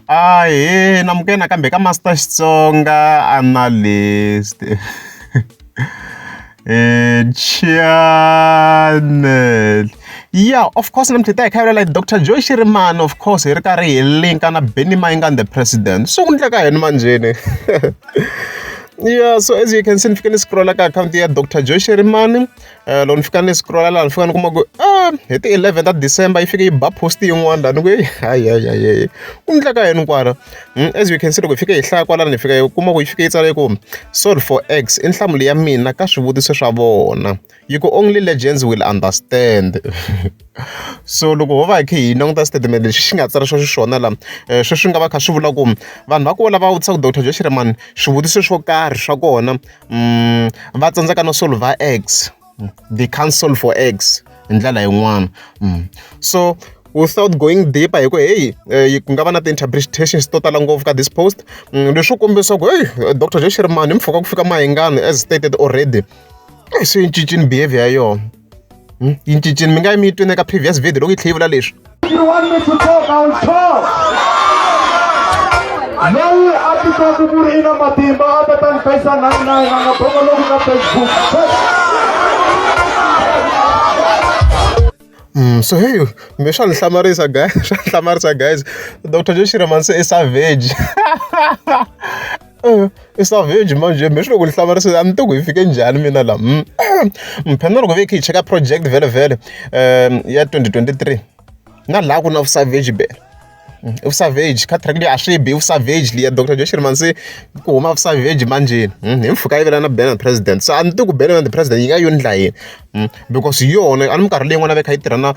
namukena kambe ka Master Xitsonga analyst. Channel. Yeah, of course, namhlita hi like Dr. Joe Shirimani, of course, hi ri karhi hi linka na Mayengani the president. So ku endleka yini manjeni? Yeah, so as you can see, nifika ni scroll ka account ya Dr. Joe Shirimani. Loko nifika ni scroll la nifika ni kuma ku hi ti 11 December yi fika yi ba post yin'wana la ni ku hayi ku endleka yini kwala. As you can see, loko hi fika hi hlaya kwala ni fika hi kuma ku yi fika yi tsala ku solve for X i nhlamulo ya mina ka swivutiso swa vona. You go only legends will understand. So loko ho va hi kha hi languta statement lexi xi nga tsara xona la sweswi nga va kha swi vula ku vanhu va ku lava vutisaka Dr. Joe Shirimani swivutiso swo karhi swa kona va tsandzeka no solve X, they can't solve for X hi ndlela yin'wana. So without going deeper hi ku ku nga va na ti-interpretations to tala ngopfu ka this post leswi kombisa ku Dr. Joe Shirimani hi mpfhuka ku fika Mayengani as stated already se yi cincini behavior ya yona. Yi cincini mi nga yi mi yi twini ka previous video loko yi tlhe yi vula leswi. If you want me to talk, I will talk. Loyi a titwaku ku ri i na matimba a ta ta ni face 99 a nga bongoloku ka Facebook. So me swa ni hlamarisa guys, Dr. Joe Shirimani se i savage. I savage manje me swi loko ni hlamarisa a ni tiku hi fike njhani mina la. Mphena loko ve khi hi cheka project vele ya 2023 na la ku na savage be. Savage ka track leyi a swi bi savage liya Dr. Joe Shirimani se ku huma savage manjeni hi mpfhuka yi vela na ban president. So a ni tiku ban the president yi nga yo ndla yini because yona a ni minkarhi leyi n'wana ve kha yi tirha na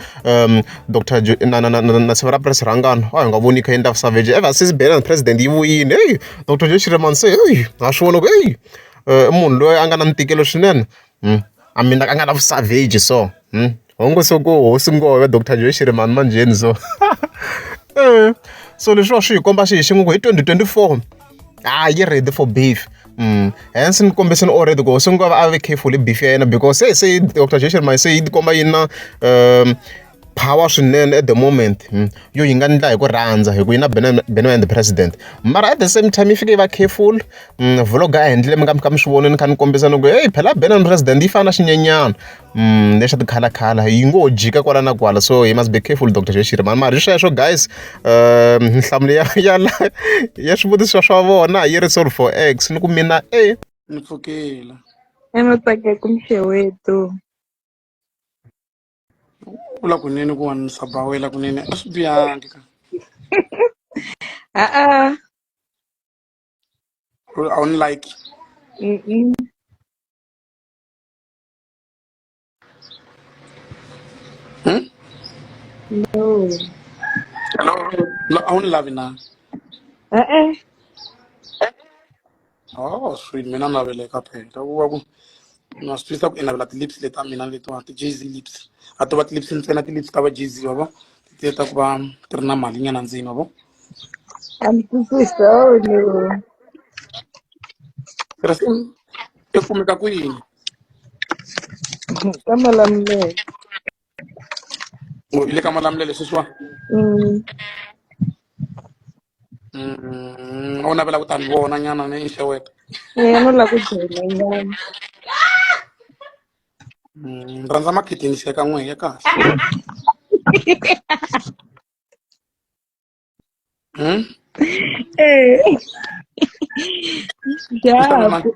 Dr. na siva ra press rhangana a hi nga voni kha yi endla savage ever since ban president yi vuyini. Dr. Joe Shirimani se a swi vona ku i munhu loyi a nga na ntikelo swinene a mina a nga na savage so hongo so ku hosi ngove Dr. Joe Shirimani manjeni so. So leswi swi hi komba xi hi xin'we hi 2024 yi ready for beef. Hence ni kombisini already ku swi nga va a ve careful hi beef ya yena because se Dr. Joe Shirimani se yi komba yi na power swinene at the moment yo yi nga ndla hi ku rhandza hi ku yi na Mayengani the president mara at the same time yi fike yi va careful vlog a endlile mi nga mi kha mi swi vona ni kha ni kombisa ni ku phela Mayengani president yi fana xinyenyana lexa tikhalakhala yi ngo jika kwala na kwala so you must be careful Dr. Joe Shirimani mara hi sweswo guys nhlamulo ya swivutiso swa vona yi ri solve for X ni ku mina ni pfukile Enotaka kumxewethu. vula kunene ku wani sabawela kunene a swi biyangi ka A a wu ni like no. a wu ni lavi na oh sweet mina ni naveleka phela ku va ku na swi twisa ku i navela ti-lips leti ta mina letiwa ti-Jay-Z lips a to va ti-lips ntsena ti-lips ta va Jay-Z wa vo ti ta ku va ti ri na mali nyana ndzeni wa vo I'm too so no. tirhi i kumeka kwini Kamalamle. i le ka malamulele sweswiwa a wu navela ku ta ni vona nyana ni xeweta No la ku joyina nyana. ni rhandza makhitinisi eka n'wehe ya kahle Jabu.